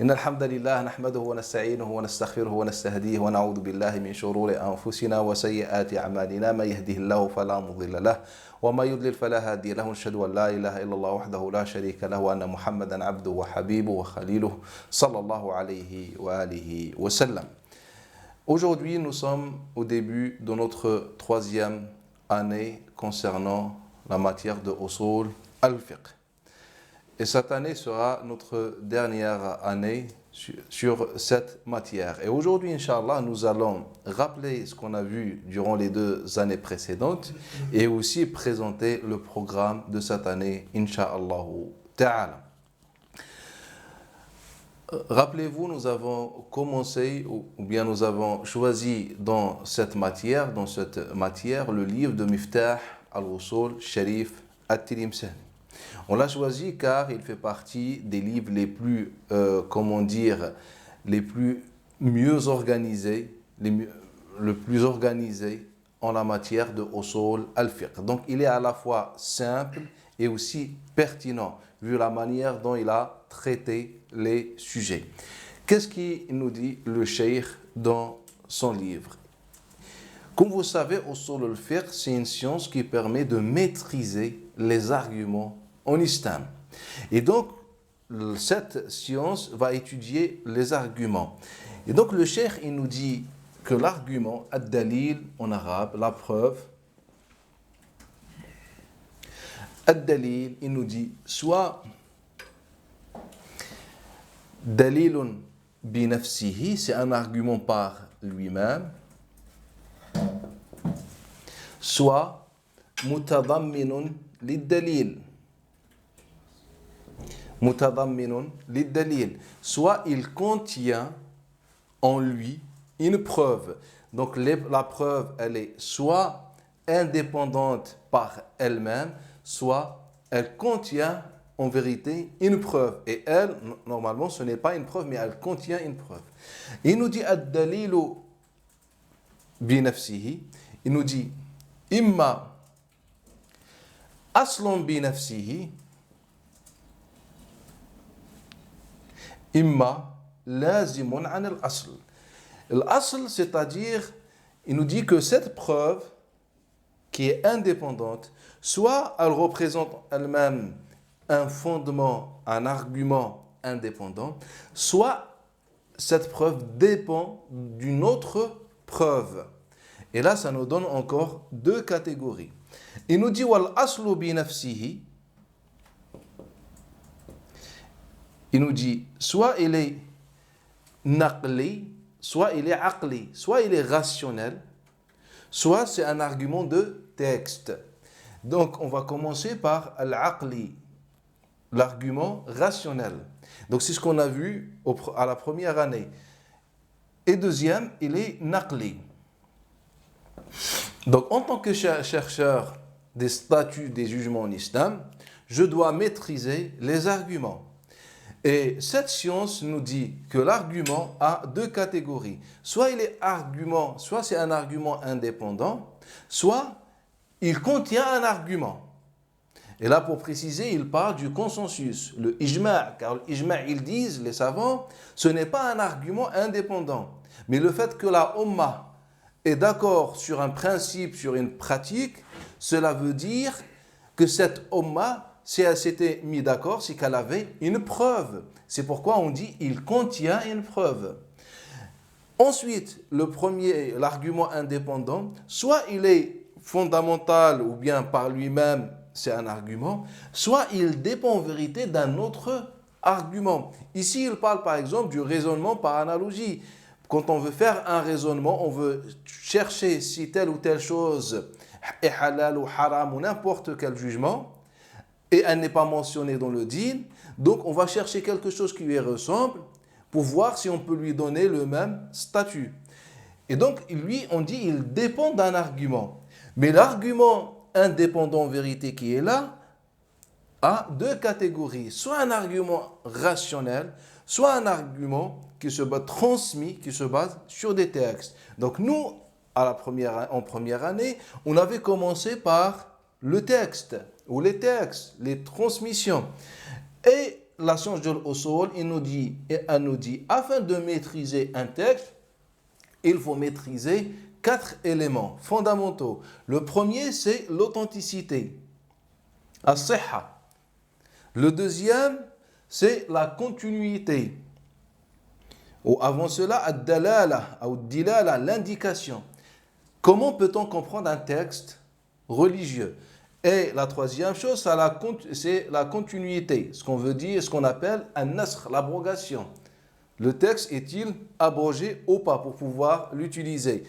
إن الحمد لله نحمده ونستعينه ونستغفره ونستهديه ونعوذ بالله من شرور أنفسنا وسيئات أعمالنا من يهده الله فلا مضل له وما يضلل فلا هادي له نشهد أن لا إله إلا الله وحده لا شريك له وأن محمدا عبده وحبيبه وخليله صلى الله عليه وآله وسلم. Aujourd'hui, nous sommes au début de notre troisième année concernant la matière de Usul al-Fiqh. Et cette année sera notre dernière année sur cette matière. Et aujourd'hui, Inch'Allah, nous allons rappeler ce qu'on a vu durant les 2 années précédentes et aussi présenter le programme de cette année, Inch'Allah Ta'ala. Rappelez-vous, nous avons commencé, ou bien nous avons choisi dans cette matière, le livre de Miftah al-Usul Sharif at-Tilimsani. On l'a choisi car il fait partie des livres les plus, les plus mieux organisés, le plus organisé en la matière de Usul al-Fiqh. Donc il est à la fois simple et aussi pertinent, vu la manière dont il a traité les sujets. Qu'est-ce qu'il nous dit le cheikh dans son livre? Comme vous savez, Usul al-Fiqh, c'est une science qui permet de maîtriser les arguments en islam. Et donc, cette science va étudier les arguments. Et donc, le cheikh, il nous dit que l'argument, ad-dalil en arabe, la preuve, ad-dalil, il nous dit soit dalilun bi nafsihi, c'est un argument par lui-même, soit mutadamminun lid-dalil. Mutadamminun lid-dalil. Soit il contient en lui une preuve. Donc la preuve, elle est soit indépendante par elle-même, soit elle contient en vérité une preuve. Et elle, normalement, ce n'est pas une preuve, mais elle contient une preuve. Il nous dit ad-dalilu bi nafsihi. Il nous dit imma aslun bi nafsihi, imma lazimun an al-asl. L'asl, c'est-à-dire, il nous dit que cette preuve qui est indépendante, soit elle représente elle-même un fondement, un argument indépendant, soit cette preuve dépend d'une autre preuve. Et là, ça nous donne encore 2 catégories. Il nous dit wal aslu bi nafsihi. Il nous dit soit il est naqli, soit il est aqli, soit il est rationnel, soit c'est un argument de texte. Donc on va commencer par al-aqli, l'argument rationnel. Donc c'est ce qu'on a vu à la première année. Et deuxième, il est naqli. Donc en tant que chercheur des statuts des jugements en islam, je dois maîtriser les arguments. Et cette science nous dit que l'argument a 2 catégories. Soit il est argument, soit c'est un argument indépendant, soit il contient un argument. Et là, pour préciser, il parle du consensus, le ijma', car l'ijma', ils disent, les savants, ce n'est pas un argument indépendant. Mais le fait que la Ummah est d'accord sur un principe, sur une pratique, cela veut dire que cette Ummah, si elle s'était mise d'accord, c'est qu'elle avait une preuve. C'est pourquoi on dit il contient une preuve. Ensuite, l'argument indépendant, soit il est fondamental ou bien par lui-même, c'est un argument, soit il dépend en vérité d'un autre argument. Ici, il parle par exemple du raisonnement par analogie. Quand on veut faire un raisonnement, on veut chercher si telle ou telle chose est halal ou haram ou n'importe quel jugement, et elle n'est pas mentionnée dans le din, donc on va chercher quelque chose qui lui ressemble pour voir si on peut lui donner le même statut. Et donc lui, on dit il dépend d'un argument. Mais l'argument indépendant en vérité qui est là a 2 catégories. Soit un argument rationnel, soit un argument qui se base transmis, qui se base sur des textes. Donc nous, en première année, on avait commencé par le texte, ou les textes, les transmissions. Et la science de l'usul, elle nous dit, afin de maîtriser un texte, il faut maîtriser 4 éléments fondamentaux. Le premier, c'est l'authenticité, as-sihha. Le deuxième, c'est la continuité. Ou avant cela, ad-dalala, ou dilala, l'indication. Comment peut-on comprendre un texte religieux? Et la troisième chose, c'est la continuité, ce qu'on veut dire, ce qu'on appelle un nasr, l'abrogation. Le texte est-il abrogé ou pas pour pouvoir l'utiliser?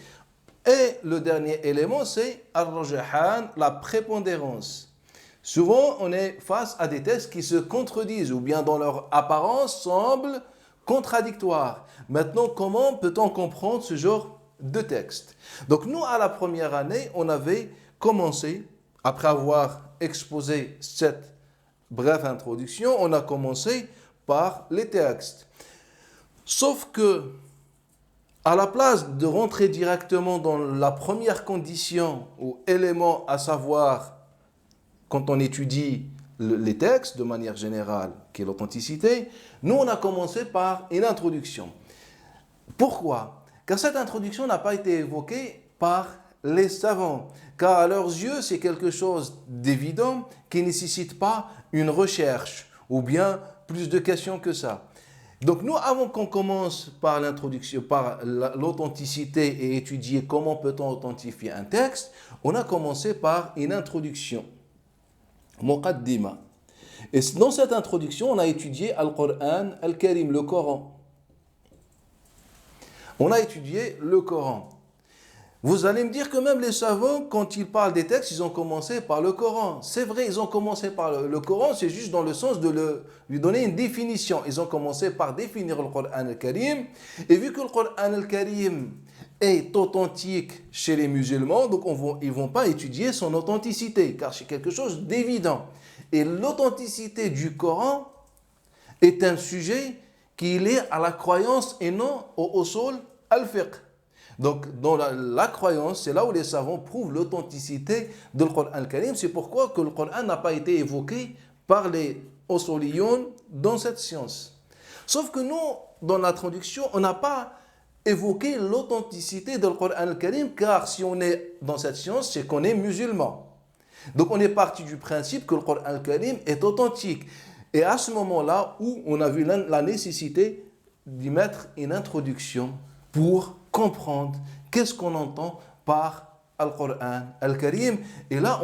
Et le dernier élément, c'est al-rajahan, la prépondérance. Souvent, on est face à des textes qui se contredisent ou bien dans leur apparence semblent contradictoires. Maintenant, comment peut-on comprendre ce genre de texte? Donc nous, à la première année, on avait commencé, après avoir exposé cette brève introduction, on a commencé par les textes. Sauf que, à la place de rentrer directement dans la première condition ou élément, à savoir, quand on étudie les textes de manière générale, qui est l'authenticité, nous on a commencé par une introduction. Pourquoi? Car cette introduction n'a pas été évoquée par les savants, car à leurs yeux c'est quelque chose d'évident qui ne nécessite pas une recherche ou bien plus de questions que ça. Donc nous, avant qu'on commence par l'introduction, par l'authenticité et étudier comment peut-on authentifier un texte, on a commencé par une introduction. Muqaddima. Et dans cette introduction, on a étudié Al-Qur'an Al-Karim, le Coran. On a étudié le Coran. Vous allez me dire que même les savants, quand ils parlent des textes, ils ont commencé par le Coran. C'est vrai, ils ont commencé par le Coran, c'est juste dans le sens de lui donner une définition. Ils ont commencé par définir le Coran Al-Karim. Et vu que le Coran Al-Karim est authentique chez les musulmans, donc ils ne vont pas étudier son authenticité, car c'est quelque chose d'évident. Et l'authenticité du Coran est un sujet qui est lié à la croyance et non au usul al-fiqh. Donc, dans la croyance, c'est là où les savants prouvent l'authenticité de le Coran al-Karim. C'est pourquoi que le Coran n'a pas été évoqué par les usuliyoun dans cette science. Sauf que nous, dans la traduction, on n'a pas évoqué l'authenticité de le Coran al-Karim, car si on est dans cette science, c'est qu'on est musulman. Donc, on est parti du principe que le Coran al-Karim est authentique. Et à ce moment-là, où on a vu la nécessité d'y mettre une introduction pour comprendre qu'est-ce qu'on entend par Al-Qur'an Al-Karim. Et là,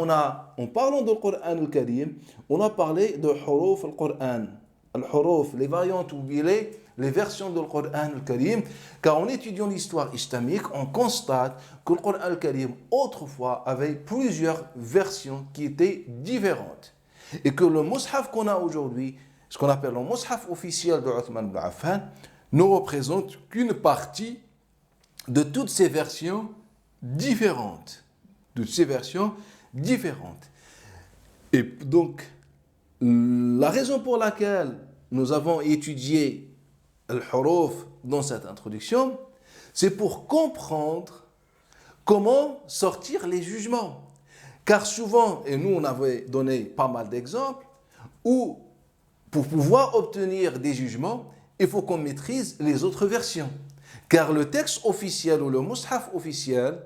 en parlant du Qur'an Al-Karim, on a parlé de huruf Al-Qur'an. Al-huruf, les variantes ou les versions du Qur'an Al-Karim. Car en étudiant l'histoire islamique, on constate que le Qur'an Al-Karim, autrefois, avait plusieurs versions qui étaient différentes. Et que le mushaf qu'on a aujourd'hui, ce qu'on appelle le mushaf officiel de Uthman ibn Affan, ne représente qu'une partie de toutes ces versions différentes. Et donc, la raison pour laquelle nous avons étudié al-huruf dans cette introduction, c'est pour comprendre comment sortir les jugements. Car souvent, et nous on avait donné pas mal d'exemples, où pour pouvoir obtenir des jugements, il faut qu'on maîtrise les autres versions. Car le texte officiel ou le mushaf officiel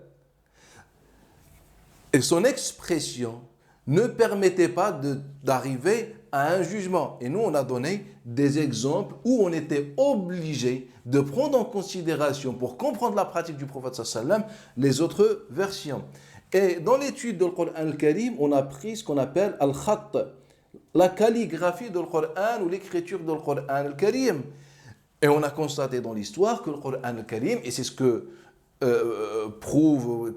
et son expression ne permettaient pas d'arriver à un jugement. Et nous, on a donné des exemples où on était obligé de prendre en considération, pour comprendre la pratique du prophète sallam, les autres versions. Et dans l'étude du Qur'an al-Karim, on a pris ce qu'on appelle al-khatt, la calligraphie du Qur'an ou l'écriture du Qur'an al-Karim. Et on a constaté dans l'histoire que le Qur'an al-Karim, et c'est ce que prouve,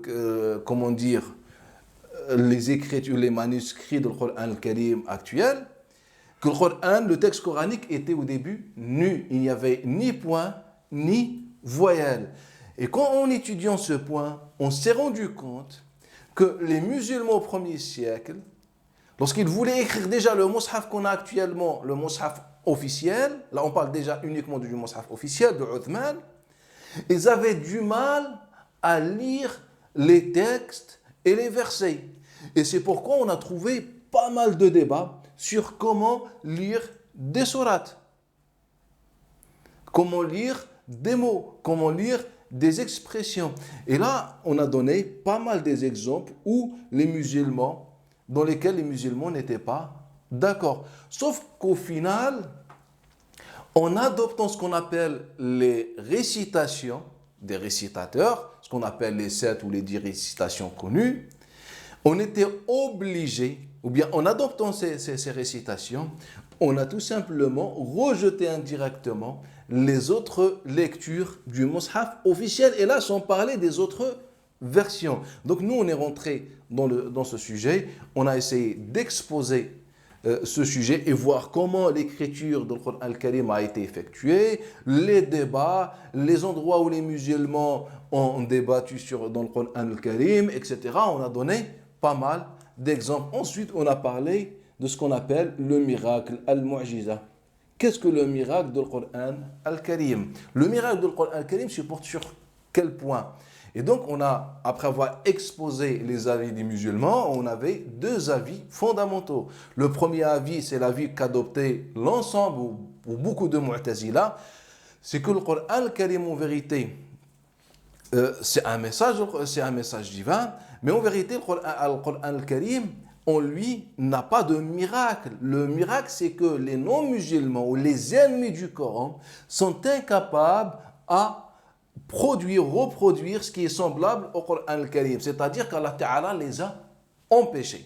les écritures, les manuscrits du Qur'an al-Karim actuels, que le Qur'an, le texte coranique, était au début nu. Il n'y avait ni point, ni voyelle. Et quand en étudiant ce point, on s'est rendu compte que les musulmans au 1er siècle, lorsqu'ils voulaient écrire déjà le mushaf qu'on a actuellement, le mushaf officiel, là on parle déjà uniquement du mushaf officiel de Uthman, ils avaient du mal à lire les textes et les versets. Et c'est pourquoi on a trouvé pas mal de débats sur comment lire des sourates. Comment lire des mots, comment lire des expressions. Et là, on a donné pas mal des exemples dans lesquels les musulmans n'étaient pas d'accord. Sauf qu'au final, en adoptant ce qu'on appelle les récitations des récitateurs, ce qu'on appelle les 7 ou les 10 récitations connues, on était obligé, ou bien en adoptant ces récitations, on a tout simplement rejeté indirectement les autres lectures du Mus'haf officiel, et là, sans parler des autres versions. Donc nous, on est rentré dans ce sujet, on a essayé d'exposer ce sujet et voir comment l'écriture du Coran al-Karim a été effectuée, les débats, les endroits où les musulmans ont débattu dans le Coran al-Karim, etc. On a donné pas mal d'exemples. Ensuite, on a parlé de ce qu'on appelle le miracle, al-mu'jiza. Qu'est-ce que le miracle du Coran al-Karim? Le miracle du Coran al-Karim se porte sur quel point? Et donc, après avoir exposé les avis des musulmans, on avait deux avis fondamentaux. Le premier avis, c'est l'avis qu'adoptait l'ensemble ou beaucoup de Mu'tazila, c'est que le Coran al-Karim, en vérité, c'est un message divin, mais en vérité, le Coran al-Karim, en lui, n'a pas de miracle. Le miracle, c'est que les non-musulmans ou les ennemis du Coran sont incapables à reproduire ce qui est semblable au Coran al-Karim. C'est-à-dire qu'Allah Ta'ala les a empêchés.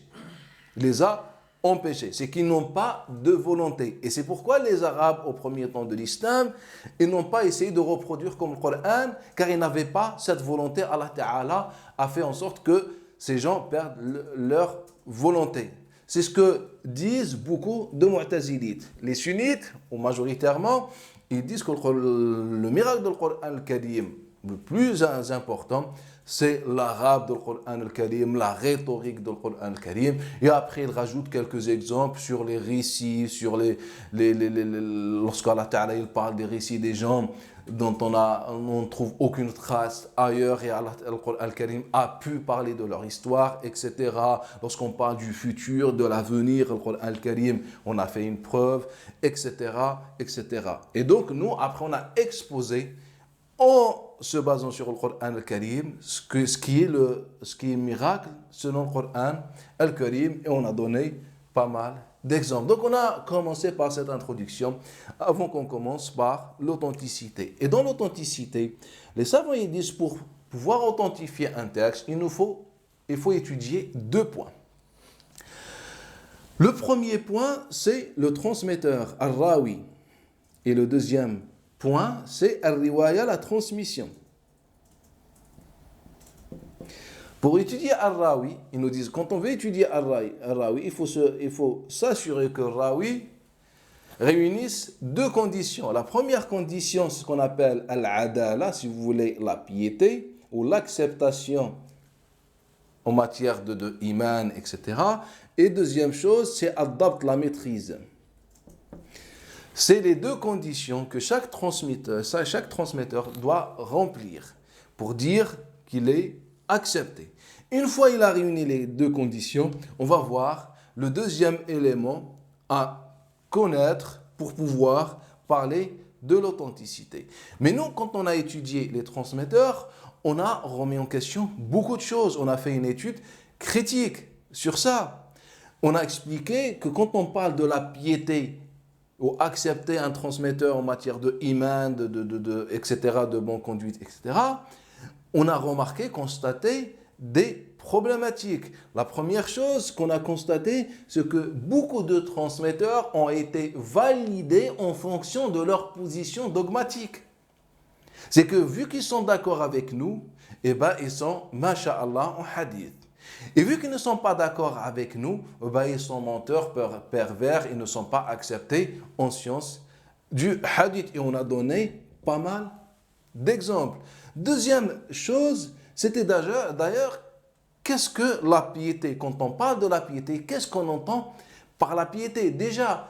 C'est qu'ils n'ont pas de volonté. Et c'est pourquoi les Arabes, au premier temps de l'islam, ils n'ont pas essayé de reproduire comme le Coran, car ils n'avaient pas cette volonté. Allah Ta'ala a fait en sorte que ces gens perdent leur volonté. C'est ce que disent beaucoup de Mu'tazilites. Les sunnites, ou majoritairement, ils disent que le miracle du Coran al-Karim, le plus important, c'est l'arabe du Coran al-Karim, la rhétorique du Coran al-Karim. Et après, ils rajoutent quelques exemples sur les récits, lorsqu'Allah Ta'ala il parle des récits des gens dont on ne trouve aucune trace ailleurs, et le Coran al-Karim a pu parler de leur histoire, etc. Lorsqu'on parle du futur, de l'avenir, le Coran al-Karim, on a fait une preuve, etc., etc. Et donc, nous, après, on a exposé, en se basant sur le Coran al-Karim, ce qui est miracle selon le Coran al-Karim, et on a donné pas mal d'exemples. Donc on a commencé par cette introduction avant qu'on commence par l'authenticité. Et dans l'authenticité, les savants ils disent pour pouvoir authentifier un texte, il faut étudier deux points. Le premier point, c'est le transmetteur, al-rawi. Et le deuxième point, c'est al-riwaya, la transmission. Pour étudier al-rawi, ils nous disent, quand on veut étudier al-rawi, il faut s'assurer que le rawi réunisse deux conditions. La première condition, c'est ce qu'on appelle al-adala, si vous voulez, la piété, ou l'acceptation en matière de iman, etc. Et deuxième chose, c'est al-dabt, la maîtrise. C'est les deux conditions que chaque transmetteur doit remplir pour dire qu'il est accepté. Une fois il a réuni les deux conditions, on va voir le deuxième élément à connaître pour pouvoir parler de l'authenticité. Mais nous, quand on a étudié les transmetteurs, on a remis en question beaucoup de choses. On a fait une étude critique sur ça. On a expliqué que quand on parle de la piété ou accepter un transmetteur en matière de iman, etc., de bonne conduite, etc., on a constaté des problématiques. La première chose qu'on a constaté, c'est que beaucoup de transmetteurs ont été validés en fonction de leur position dogmatique. C'est que vu qu'ils sont d'accord avec nous, eh ben, ils sont, masha'Allah, en hadith. Et vu qu'ils ne sont pas d'accord avec nous, eh ben, ils sont menteurs, pervers, ils ne sont pas acceptés en science du hadith. Et on a donné pas mal d'exemples. Deuxième chose, c'était d'ailleurs, qu'est-ce que la piété? Quand on parle de la piété, qu'est-ce qu'on entend par la piété? Déjà,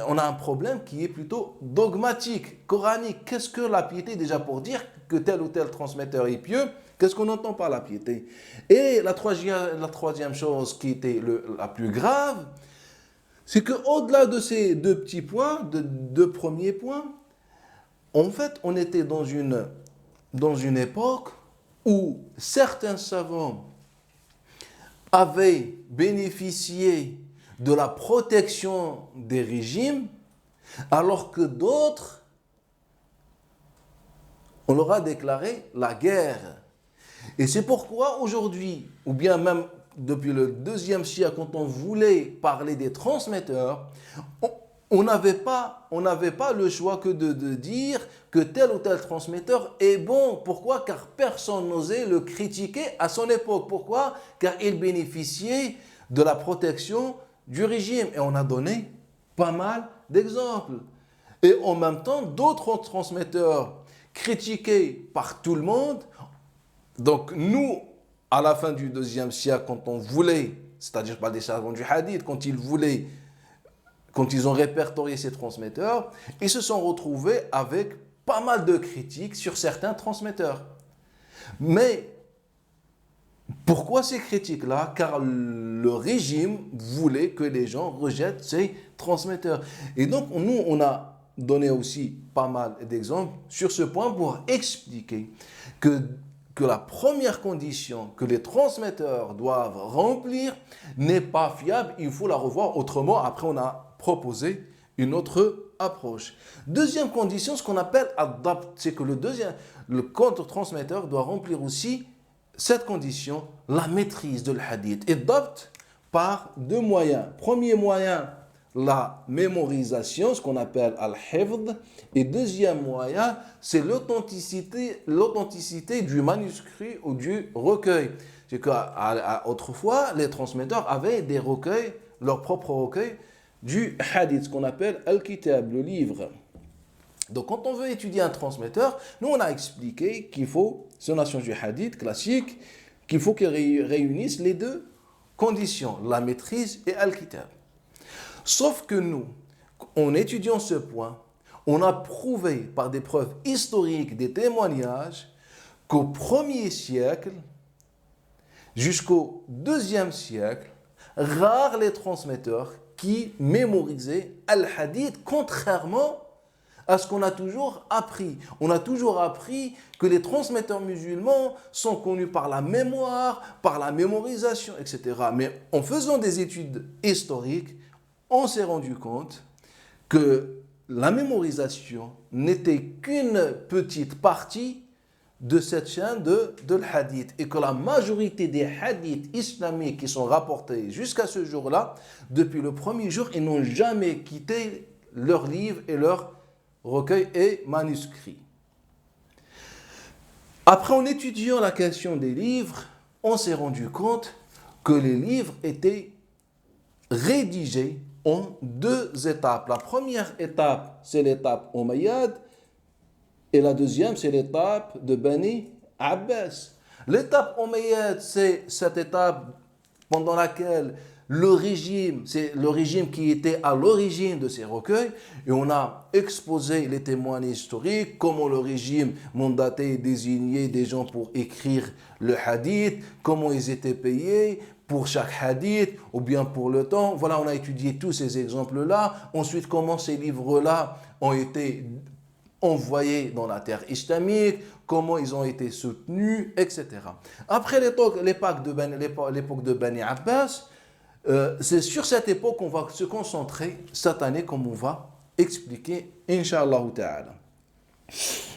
on a un problème qui est plutôt dogmatique, coranique. Qu'est-ce que la piété? Déjà, pour dire que tel ou tel transmetteur est pieux, qu'est-ce qu'on entend par la piété? Et la troisième chose qui était la plus grave, c'est qu'au-delà de ces deux petits points, deux premiers points, en fait, on était dans une époque où certains savants avaient bénéficié de la protection des régimes, alors que d'autres, on leur a déclaré la guerre. Et c'est pourquoi aujourd'hui, ou bien même depuis le deuxième siècle, quand on voulait parler des transmetteurs, on n'avait pas le choix que de dire que tel ou tel transmetteur est bon. Pourquoi? Car personne n'osait le critiquer à son époque. Pourquoi? Car il bénéficiait de la protection du régime. Et on a donné pas mal d'exemples. Et en même temps, d'autres transmetteurs critiqués par tout le monde. Donc nous, à la fin du deuxième siècle, quand on voulait, c'est-à-dire pas des savants du hadith, quand ils ont répertorié ces transmetteurs, ils se sont retrouvés avec pas mal de critiques sur certains transmetteurs. Mais pourquoi ces critiques-là? Car le régime voulait que les gens rejettent ces transmetteurs. Et donc, nous, on a donné aussi pas mal d'exemples sur ce point pour expliquer que la première condition que les transmetteurs doivent remplir n'est pas fiable, il faut la revoir autrement. Après, on a proposé une autre approche. Deuxième condition, ce qu'on appelle adapt, c'est que le contre-transmetteur doit remplir aussi cette condition, la maîtrise de l'hadith. Et adapt par deux moyens. Premier moyen, la mémorisation, ce qu'on appelle al-hifd, et deuxième moyen, c'est l'authenticité du manuscrit ou du recueil. C'est qu'autrefois, les transmetteurs avaient des recueils, leur propre recueil du hadith, ce qu'on appelle al-kitab, le livre. Donc quand on veut étudier un transmetteur, nous on a expliqué qu'il faut, c'est une notion du hadith classique, qu'il faut qu'il réunisse les deux conditions, la maîtrise et al-kitab. Sauf que nous, en étudiant ce point, on a prouvé par des preuves historiques, des témoignages, qu'au 1er siècle jusqu'au 2e siècle, rares les transmetteurs qui mémorisaient al-hadith, contrairement à ce qu'on a toujours appris. On a toujours appris que les transmetteurs musulmans sont connus par la mémoire, par la mémorisation, etc. Mais en faisant des études historiques, on s'est rendu compte que la mémorisation n'était qu'une petite partie de cette chaîne de l'hadith et que la majorité des hadiths islamiques qui sont rapportés jusqu'à ce jour-là, depuis le premier jour, ils n'ont jamais quitté leurs livres et leurs recueils et manuscrits. Après, en étudiant la question des livres, on s'est rendu compte que les livres étaient rédigés en deux étapes. La première étape, c'est l'étape Omeyyade, et la deuxième, c'est l'étape de Bani Abbas. L'étape Omeyyade, c'est cette étape pendant laquelle c'est le régime qui était à l'origine de ces recueils, et on a exposé les témoignages historiques, comment le régime mandatait et désignait des gens pour écrire le hadith, comment ils étaient payés pour chaque hadith, ou bien pour le temps. Voilà, on a étudié tous ces exemples-là. Ensuite, comment ces livres-là ont été envoyés dans la terre islamique, comment ils ont été soutenus, etc. Après l'époque de Bani Abbas, c'est sur cette époque qu'on va se concentrer cette année, comme on va expliquer, Inch'Allah Ta'ala.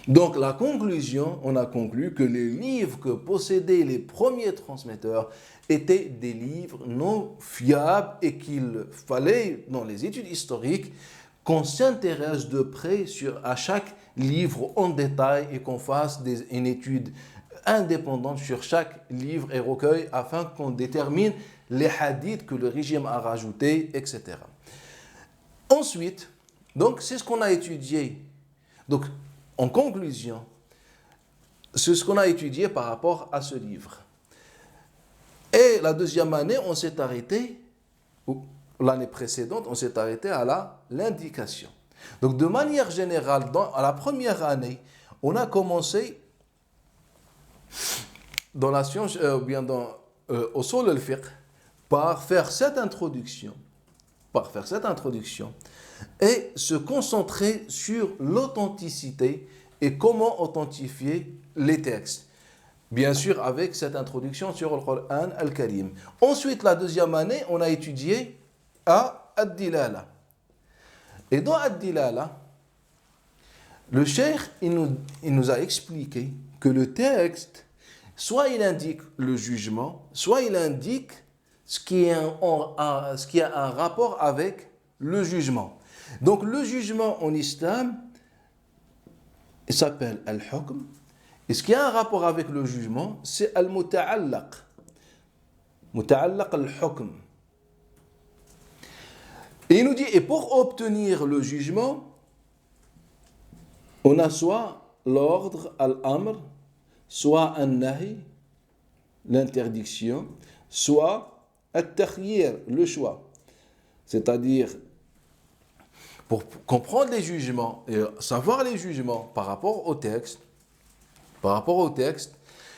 Donc la conclusion, on a conclu que les livres que possédaient les premiers transmetteurs étaient des livres non fiables et qu'il fallait, dans les études historiques, qu'on s'intéresse de près à chaque livre en détail et qu'on fasse une étude indépendante sur chaque livre et recueil afin qu'on détermine les hadiths que le régime a rajoutés, etc. Ensuite, donc c'est ce qu'on a étudié. Donc, en conclusion, c'est ce qu'on a étudié par rapport à ce livre. Et la deuxième année, on s'est arrêté, ou l'année précédente, on s'est arrêté à l'indication. Donc, de manière générale, à la première année, on a commencé dans la science, ou bien au Usul al-Fiqh, par faire cette introduction par faire cette introduction et se concentrer sur l'authenticité et comment authentifier les textes. Bien sûr, avec cette introduction sur le Coran al-Karim. Ensuite, la deuxième année, on a étudié à Ad-Dilala. Et dans Ad-Dilala, le cheikh, il nous a expliqué que le texte, soit il indique le jugement, soit il indique ce qui a un rapport avec le jugement. Donc le jugement en islam, il s'appelle al-hukm. Et ce qui a un rapport avec le jugement, c'est al-muta'allaq. Muta'allaq al-hukm. Et il nous dit, et pour obtenir le jugement, on a soit l'ordre, al-amr, soit al-nahi, l'interdiction, soit al-takhyir, le choix. C'est-à-dire, pour comprendre les jugements et savoir les jugements par rapport au texte,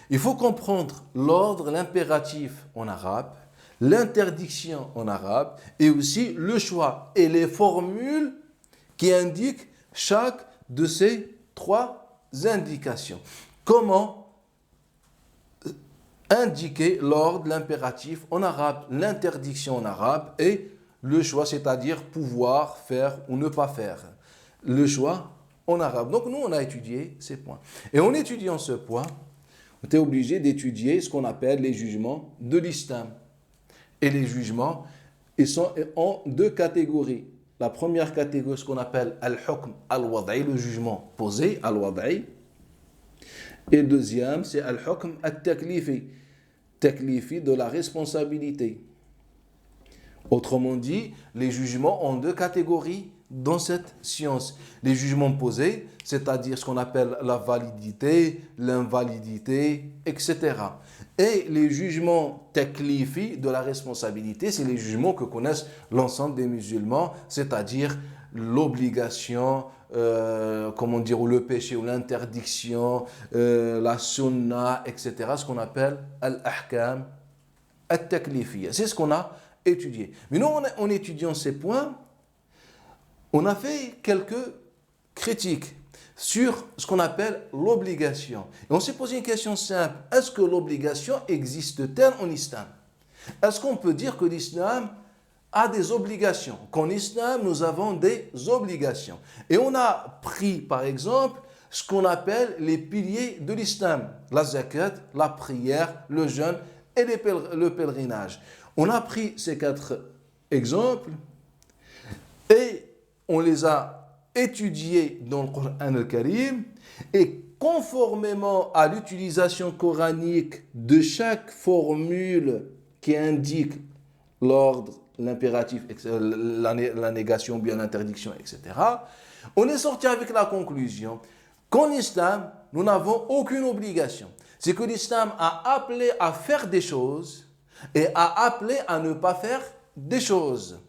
il faut comprendre l'ordre, l'impératif en arabe, l'interdiction en arabe et aussi le choix et les formules qui indiquent chaque de ces trois indications. Comment indiquer l'ordre, l'impératif en arabe, l'interdiction en arabe et le choix, c'est-à-dire pouvoir faire ou ne pas faire. Le choix en arabe. Donc nous, on a étudié ces points. Et en étudiant ce point, on était obligé d'étudier ce qu'on appelle les jugements de l'islam. Et les jugements, ils sont en deux catégories. La première catégorie, ce qu'on appelle al-hukm al-wada'i, le jugement posé, al-wada'i. Et le deuxième, c'est al-hukm al-taklifi, taklifi de la responsabilité. Autrement dit, les jugements ont deux catégories dans cette science. Les jugements posés, c'est-à-dire ce qu'on appelle la validité, l'invalidité, etc. Et les jugements taklifi de la responsabilité, c'est les jugements que connaissent l'ensemble des musulmans, c'est-à-dire l'obligation, ou le péché ou l'interdiction, la sunna, etc. Ce qu'on appelle al-ahkam al-taklifiyya. C'est ce qu'on a étudié. Mais nous, en étudiant ces points, on a fait quelques critiques sur ce qu'on appelle l'obligation. Et on s'est posé une question simple. Est-ce que l'obligation existe-t-elle en islam? Est-ce qu'on peut dire que l'islam a des obligations? Qu'en islam, nous avons des obligations. Et on a pris, par exemple, ce qu'on appelle les piliers de l'islam. La zakat, la prière, le jeûne et le pèlerinage. On a pris ces quatre exemples et on les a étudiés dans le Coran al-Karim et conformément à l'utilisation coranique de chaque formule qui indique l'ordre, l'impératif, la négation, bien l'interdiction, etc., on est sorti avec la conclusion qu'en islam, nous n'avons aucune obligation. C'est que l'islam a appelé à faire des choses et a appelé à ne pas faire des choses.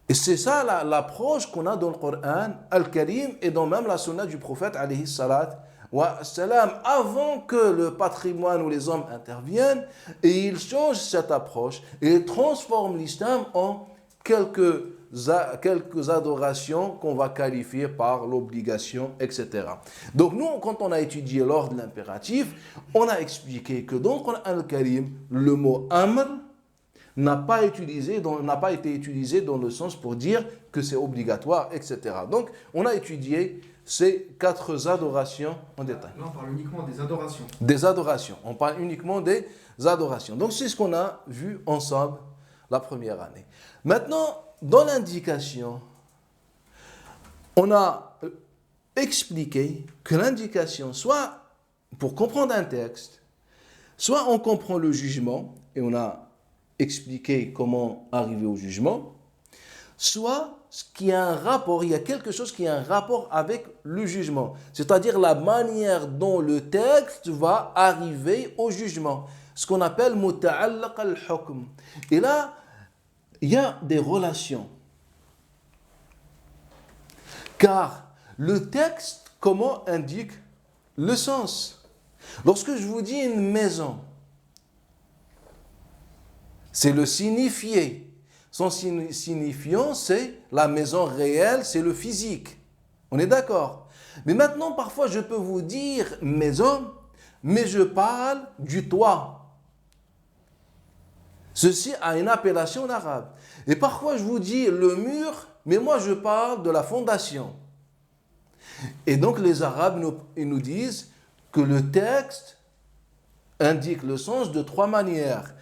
Et c'est ça l'approche qu'on a dans le Coran al-Karim et dans même la sunna du prophète alayhi salat wa salam, avant que le patrimoine ou les hommes interviennent, et ils changent cette approche et ils transforment l'islam en quelques adorations qu'on va qualifier par l'obligation, etc. Donc nous, quand on a étudié l'ordre de l'impératif, on a expliqué que dans le Coran al-Karim, le mot amr n'a pas été utilisé dans le sens pour dire que c'est obligatoire, etc. Donc, on a étudié ces quatre adorations en détail. Là, on parle uniquement des adorations. Des adorations. On parle uniquement des adorations. Donc, c'est ce qu'on a vu ensemble la première année. Maintenant, dans l'indication, on a expliqué que l'indication, soit pour comprendre un texte, soit on comprend le jugement, et on a expliquer comment arriver au jugement, soit ce qui a un rapport, il y a quelque chose qui a un rapport avec le jugement, c'est-à-dire la manière dont le texte va arriver au jugement, ce qu'on appelle muta'allaq al-hukm. Et là, il y a des relations. Car le texte, comment indique le sens? Lorsque je vous dis une maison, c'est le signifié. son signifiant, c'est la maison réelle, c'est le physique. On est d'accord? Mais maintenant, parfois, je peux vous dire maison, mais je parle du toit. Ceci a une appellation en arabe. Et parfois, je vous dis le mur, mais moi, je parle de la fondation. Et donc, les Arabes ils nous disent que le texte indique le sens de trois manières.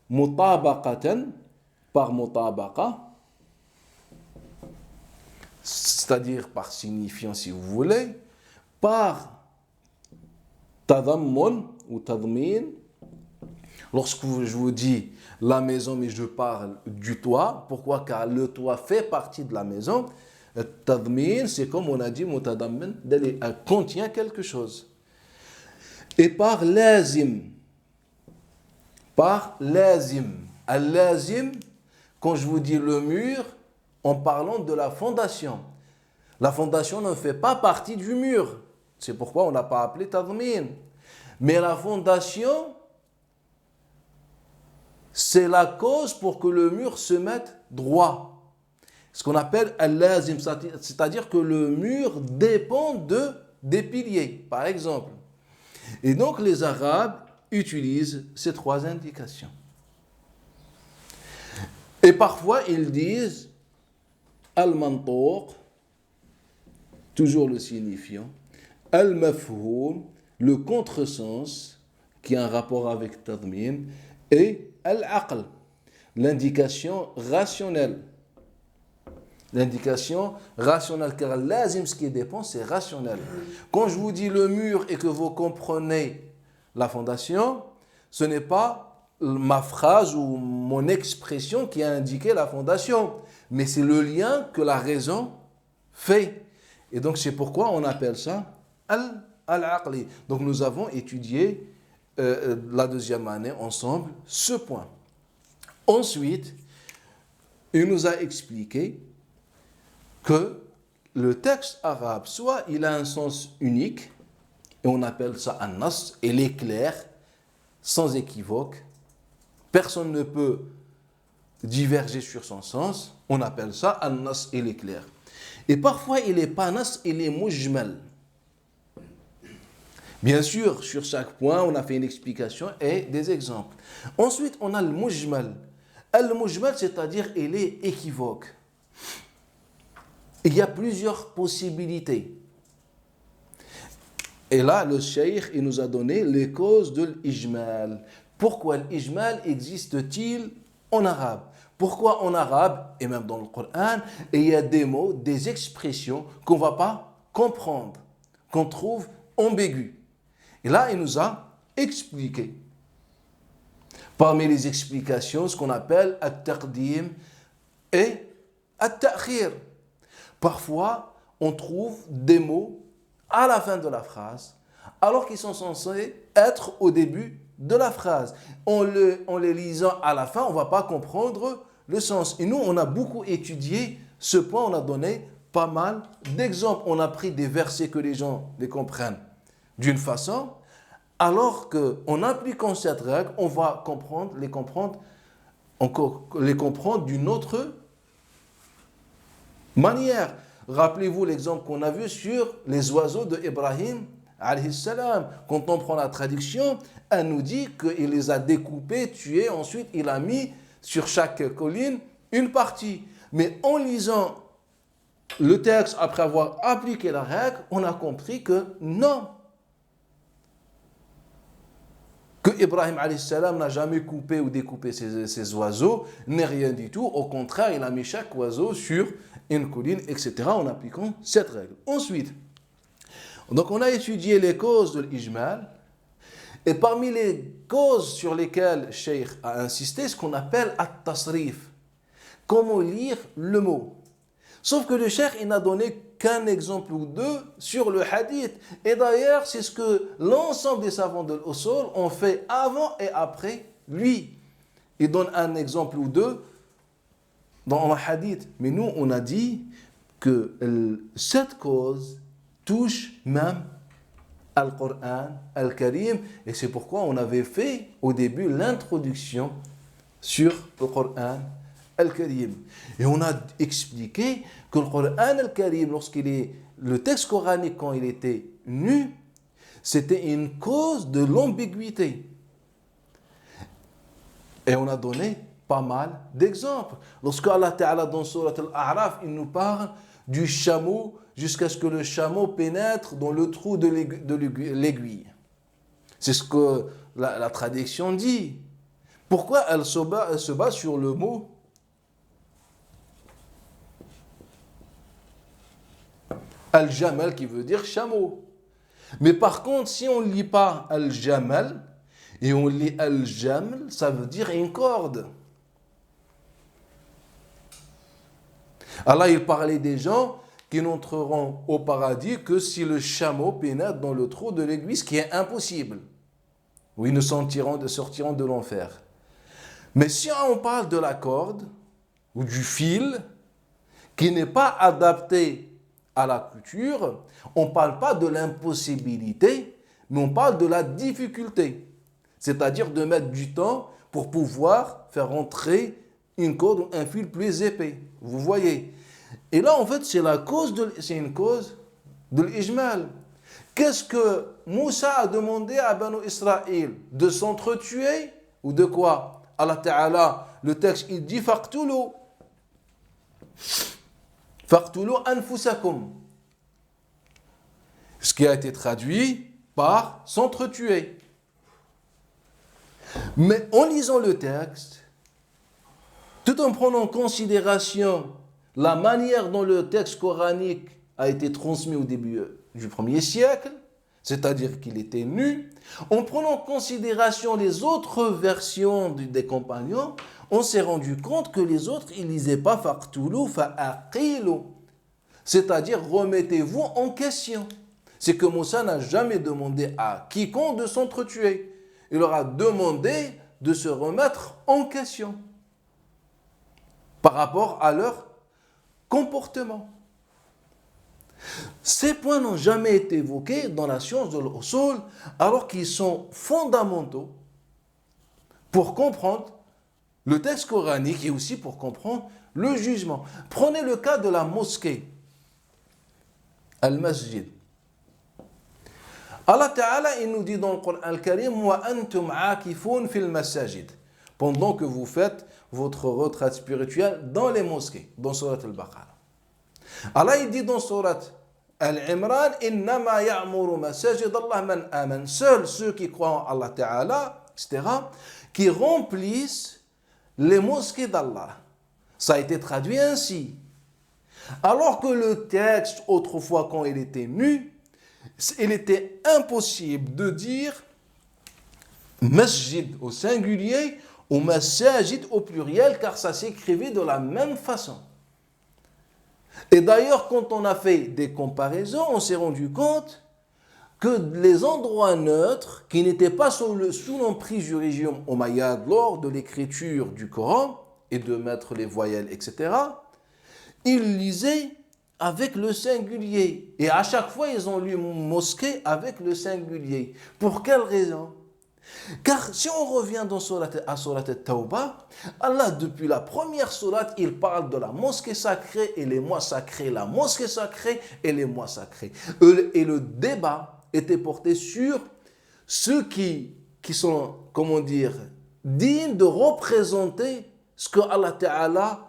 Mutabaqatan, par mutabaqa, c'est-à-dire par signifiant si vous voulez, par tadammun ou tadmin, lorsque je vous dis la maison, mais je parle du toit. Pourquoi? Car le toit fait partie de la maison. Tadmin, c'est comme on a dit, mutadammin, elle contient quelque chose. Et par lazim. Par lazim. Al-lazim, quand je vous dis le mur, en parlant de la fondation. La fondation ne fait pas partie du mur. C'est pourquoi on n'a pas appelé tadmin. Mais la fondation, c'est la cause pour que le mur se mette droit. Ce qu'on appelle al-lazim, c'est-à-dire que le mur dépend des piliers, par exemple. Et donc les Arabes utilisent ces trois indications. Et parfois ils disent al-mantuq, toujours le signifiant, al-mafhoum, le contresens, qui a un rapport avec tadmin, et al-aql, l'indication rationnelle. L'indication rationnelle, car lazim, ce qui dépend, c'est rationnel. Quand je vous dis le mur et que vous comprenez la fondation, ce n'est pas ma phrase ou mon expression qui a indiqué la fondation, mais c'est le lien que la raison fait. Et donc c'est pourquoi on appelle ça al-aqli. Donc nous avons étudié la deuxième année ensemble ce point. Ensuite, il nous a expliqué que le texte arabe, soit il a un sens unique, et on appelle ça un nas, et il est clair, sans équivoque, personne ne peut diverger sur son sens, on appelle ça un nas, il est clair. Et parfois il n'est pas nas, il est mujmal. Bien sûr, sur chaque point, on a fait une explication et des exemples. Ensuite, on a le mujmal. Le mujmal, c'est-à-dire il est équivoque. Il y a plusieurs possibilités. Et là, le cheikh, il nous a donné les causes de l'ijmal. Pourquoi l'ijmal existe-t-il en arabe? Pourquoi en arabe, et même dans le Coran, il y a des mots, des expressions qu'on ne va pas comprendre, qu'on trouve ambiguës. Et là, il nous a expliqué. Parmi les explications, ce qu'on appelle at-taqdim et at-ta'khir. Parfois, on trouve des mots à la fin de la phrase, alors qu'ils sont censés être au début de la phrase. En les lisant à la fin, on ne va pas comprendre le sens. Et nous, on a beaucoup étudié ce point, on a donné pas mal d'exemples. On a pris des versets que les gens les comprennent d'une façon, alors qu'en appliquant cette règle, on va les comprendre d'une autre manière. Rappelez-vous l'exemple qu'on a vu sur les oiseaux de Ibrahim alayhi salam. Quand on prend la traduction, elle nous dit qu'il les a découpés, tués, ensuite il a mis sur chaque colline une partie. Mais en lisant le texte après avoir appliqué la règle, on a compris que non. Que Ibrahim alayhi salam n'a jamais coupé ou découpé ces oiseaux, n'est rien du tout. Au contraire, il a mis chaque oiseau sur une colline, etc. en appliquant cette règle. Ensuite, donc on a étudié les causes de l'ijmal. Et parmi les causes sur lesquelles Cheikh a insisté, ce qu'on appelle at-tasrif. Comment lire le mot. Sauf que le Cheikh, il n'a donné qu'un exemple ou deux sur le hadith. Et d'ailleurs, c'est ce que l'ensemble des savants de l'usul ont fait avant et après lui. Il donne un exemple ou deux dans le hadith. Mais nous, on a dit que cette cause touche même Al-Qur'an, Al-Karim. Et c'est pourquoi on avait fait au début l'introduction sur le Qur'an al-Karim. Et on a expliqué que le Coran al-Karim, le texte coranique, quand il était nu, c'était une cause de l'ambiguïté. Et on a donné pas mal d'exemples. Lorsque Allah Ta'ala dans Surat Al-A'raf, il nous parle du chameau jusqu'à ce que le chameau pénètre dans le trou de l'aiguille. C'est ce que la traduction dit. Pourquoi elle se base sur le mot Al-Jamal qui veut dire chameau. Mais par contre, si on ne lit pas Al-Jamal et on lit Al-Jaml, ça veut dire une corde. Allah, il parlait des gens qui n'entreront au paradis que si le chameau pénètre dans le trou de l'aiguille, ce qui est impossible. Ou ils ne sortiront de l'enfer. Mais si on parle de la corde ou du fil qui n'est pas adapté à la couture, on ne parle pas de l'impossibilité, mais on parle de la difficulté. C'est-à-dire de mettre du temps pour pouvoir faire rentrer une corde ou un fil plus épais. Vous voyez. Et là, en fait, c'est une cause de l'ijmal. Qu'est-ce que Moussa a demandé à Banu Israël? De s'entretuer ou de quoi? Allah Ta'ala, le texte, il dit faqtulu anfusakum. Ce qui a été traduit par s'entretuer. Mais en lisant le texte, tout en prenant en considération la manière dont le texte coranique a été transmis au début du 1er siècle, c'est-à-dire qu'il était nu, en prenant en considération les autres versions des compagnons, on s'est rendu compte que les autres, ils ne lisaient pas faqtulu fa'aqilu, c'est-à-dire remettez-vous en question. C'est que Moussa n'a jamais demandé à quiconque de s'entretuer. Il leur a demandé de se remettre en question par rapport à leur comportement. Ces points n'ont jamais été évoqués dans la science de l'usul, alors qu'ils sont fondamentaux pour comprendre le texte coranique et aussi pour comprendre le jugement. Prenez le cas de la mosquée, al-masjid. Allah Ta'ala, il nous dit dans le Coran al-Karim, wa antum aakifun fil masajid, pendant que vous faites votre retraite spirituelle dans les mosquées, dans Surat al-Baqarah. Allah, il dit dans Surat Al-Imran, innama ya'muru masajid Allah man aman. Seuls ceux qui croient en Allah Ta'ala, etc., qui remplissent les mosquées d'Allah. Ça a été traduit ainsi. Alors que le texte, autrefois, quand il était nu, il était impossible de dire masjid au singulier ou masajid au pluriel, car ça s'écrivait de la même façon. Et d'ailleurs, quand on a fait des comparaisons, on s'est rendu compte que les endroits neutres, qui n'étaient pas sous l'emprise du régime omeyyade lors de l'écriture du Coran et de mettre les voyelles, etc., ils lisaient avec le singulier. Et à chaque fois, ils ont lu mosquée avec le singulier. Pour quelle raison? Car si on revient à Surat al-Tawbah, Allah, depuis la première sourate, il parle de la mosquée sacrée et les mois sacrés, la mosquée sacrée et les mois sacrés. Et le débat était porté sur ceux qui sont, comment dire, dignes de représenter ce que Allah Ta'ala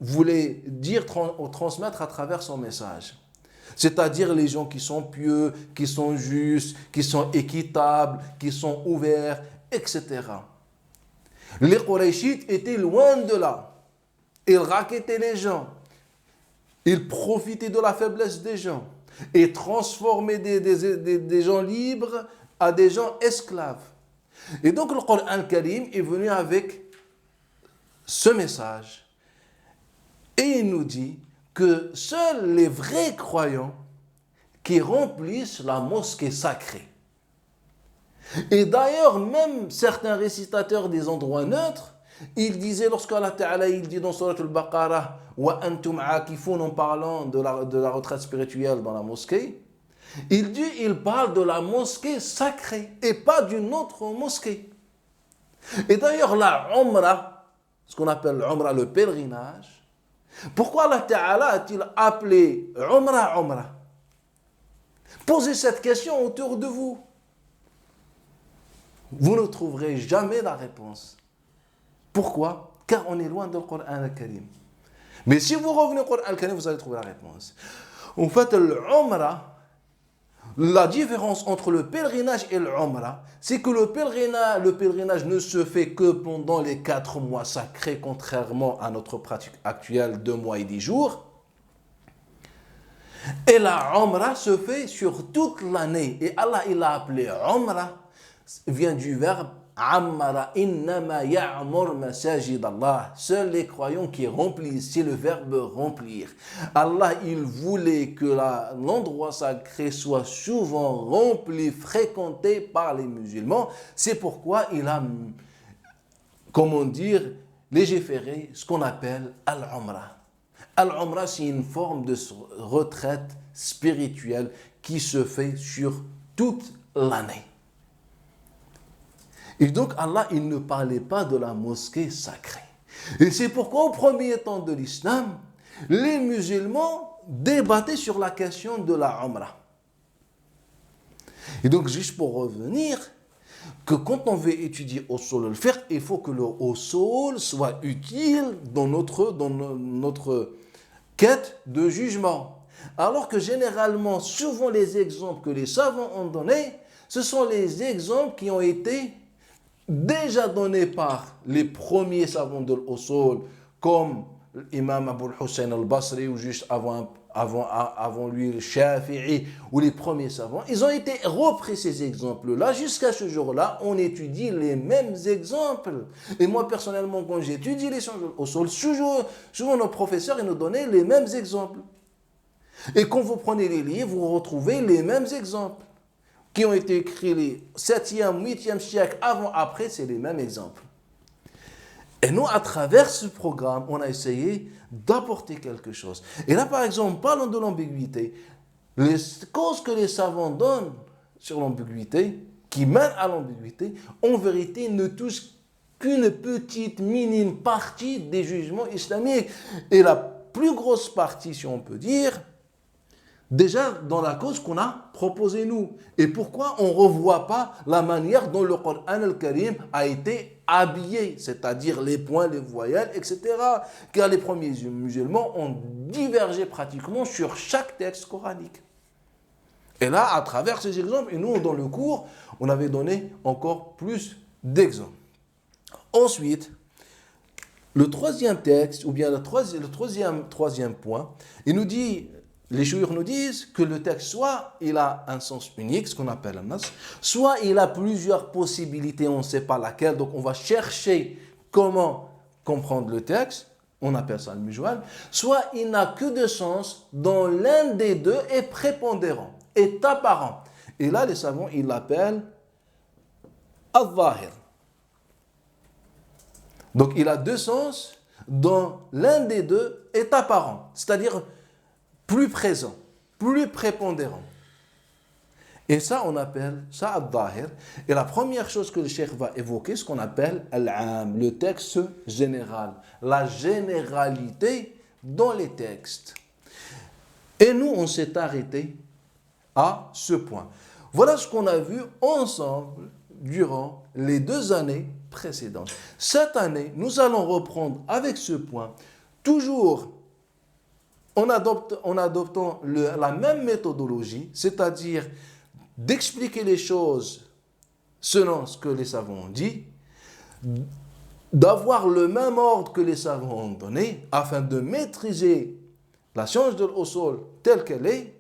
voulait dire ou transmettre à travers son message. C'est-à-dire les gens qui sont pieux, qui sont justes, qui sont équitables, qui sont ouverts, etc. Les Qurayshites étaient loin de là. Ils racketaient les gens. Ils profitaient de la faiblesse des gens et transformaient des gens libres à des gens esclaves. Et donc le Coran al-Karim est venu avec ce message. Et il nous dit que seuls les vrais croyants qui remplissent la mosquée sacrée. Et d'ailleurs, même certains récitateurs des endroits neutres, ils disaient, lorsqu'Allah Ta'ala, il dit dans Surat al-Baqarah, wa antum aakifun, en parlant de la retraite spirituelle dans la mosquée, il parle de la mosquée sacrée et pas d'une autre mosquée. Et d'ailleurs, la Umrah, ce qu'on appelle l'Umrah, le pèlerinage, pourquoi Allah Ta'ala a-t-il appelé Umrah Umrah? Posez cette question autour de vous. Vous ne trouverez jamais la réponse. Pourquoi? Car on est loin du Coran al-Karim. Mais si vous revenez au Coran al-Karim, vous allez trouver la réponse. En fait, l'Umrah, la différence entre le pèlerinage et l'Umrah, c'est que le pèlerinage ne se fait que pendant les 4 mois sacrés, contrairement à notre pratique actuelle, 2 mois et 10 jours. Et la Umrah se fait sur toute l'année. Et Allah, il l'a appelé Umrah, vient du verbe Ammara, innama ya'mur masajid Allah. Seuls les croyants qui remplissent, c'est le verbe remplir. Allah, il voulait que l'endroit sacré soit souvent rempli, fréquenté par les musulmans. C'est pourquoi il a, comment dire, légiféré ce qu'on appelle Al-Umrah. Al-Umrah, c'est une forme de retraite spirituelle qui se fait sur toute l'année. Et donc Allah, il ne parlait pas de la mosquée sacrée. Et c'est pourquoi au premier temps de l'islam, les musulmans débattaient sur la question de la Umrah. Et donc juste pour revenir, que quand on veut étudier Usul al-Fiqh, il faut que le Usul soit utile dans notre quête de jugement. Alors que généralement, souvent les exemples que les savants ont donnés, ce sont les exemples qui ont été déjà donné par les premiers savants de l'Usul, comme l'imam Abu al-Hussein al-Basri, ou juste avant lui le Shafi'i, ou les premiers savants. Ils ont été repris ces exemples-là. Jusqu'à ce jour-là, on étudie les mêmes exemples. Et moi, personnellement, quand j'étudie les sciences de l'Usul, souvent nos professeurs ils nous donnaient les mêmes exemples. Et quand vous prenez les livres, vous retrouvez les mêmes exemples qui ont été écrits les 7e, 8e siècle, avant, après, c'est les mêmes exemples. Et nous, à travers ce programme, on a essayé d'apporter quelque chose. Et là, par exemple, parlons de l'ambiguïté. Les causes que les savants donnent sur l'ambiguïté, qui mènent à l'ambiguïté, en vérité, ne touchent qu'une petite, minime partie des jugements islamiques. Et la plus grosse partie, si on peut dire, déjà dans la cause qu'on a proposée nous. Et pourquoi on ne revoit pas la manière dont le Coran al-Karim a été habillé, c'est-à-dire les points, les voyelles, etc. Car les premiers musulmans ont divergé pratiquement sur chaque texte coranique. Et là, à travers ces exemples, et nous, dans le cours, on avait donné encore plus d'exemples. Ensuite, le troisième texte, ou bien le troisième point, il nous dit... Les chouïrs nous disent que le texte, soit il a un sens unique, ce qu'on appelle un nas, soit il a plusieurs possibilités, on ne sait pas laquelle, donc on va chercher comment comprendre le texte, on appelle ça le mujwal, soit il n'a que deux sens, dont l'un des deux est prépondérant, est apparent. Et là, les savants, ils l'appellent al-zahir. Donc il a deux sens, dont l'un des deux est apparent, c'est-à-dire plus présent, plus prépondérant. Et ça, on appelle ça al-Zahir. Et la première chose que le cheikh va évoquer, ce qu'on appelle al-Am, le texte général, la généralité dans les textes. Et nous, on s'est arrêté à ce point. Voilà ce qu'on a vu ensemble durant les 2 années précédentes. Cette année, nous allons reprendre avec ce point, toujours en adoptant la même méthodologie, c'est-à-dire d'expliquer les choses selon ce que les savants ont dit, d'avoir le même ordre que les savants ont donné, afin de maîtriser la science de l'usul telle qu'elle est.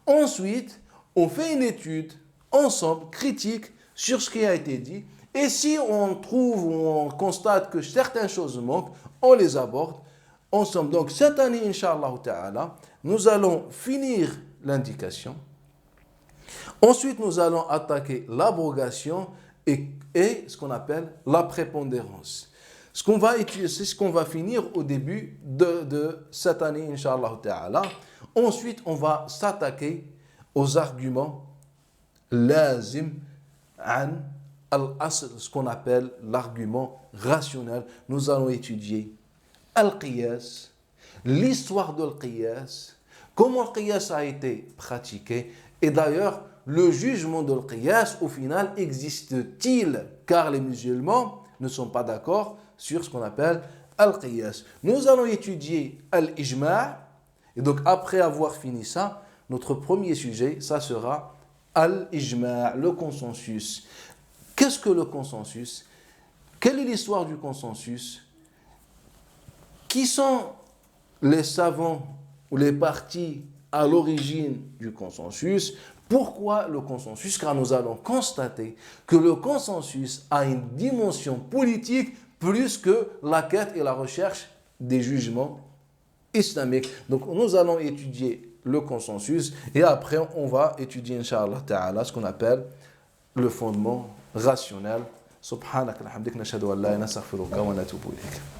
Ensuite, on fait une étude ensemble, critique, sur ce qui a été dit, et si on trouve ou on constate que certaines choses manquent, on les aborde ensemble. Donc cette année, Inch'Allah Ta'ala, nous allons finir l'indication. Ensuite, nous allons attaquer l'abrogation et ce qu'on appelle la prépondérance. Ce qu'on va étudier, c'est ce qu'on va finir au début de cette année, Inch'Allah Ta'ala. Ensuite, on va s'attaquer aux arguments lazim an al-asl, ce qu'on appelle l'argument rationnel. Nous allons étudier al-qiyas, l'histoire de l'qiyas, comment le qiyas a été pratiqué, et d'ailleurs, le jugement de l'qiyas, au final, existe-t-il? Car les musulmans ne sont pas d'accord sur ce qu'on appelle al-qiyas. Nous allons étudier al-ijma', et donc après avoir fini ça, notre premier sujet, ça sera al-ijma', le consensus. Qu'est-ce que le consensus? Quelle est l'histoire du consensus? Qui sont les savants ou les partis à l'origine du consensus? Pourquoi le consensus? Car nous allons constater que le consensus a une dimension politique plus que la quête et la recherche des jugements islamiques. Donc nous allons étudier le consensus et après on va étudier, Inch'Allah Ta'ala, ce qu'on appelle le fondement rationnel. Subhanak, alhamdik, nashhadu an la ilaha illa anta, nastaghfiruka wa natubu ilayk.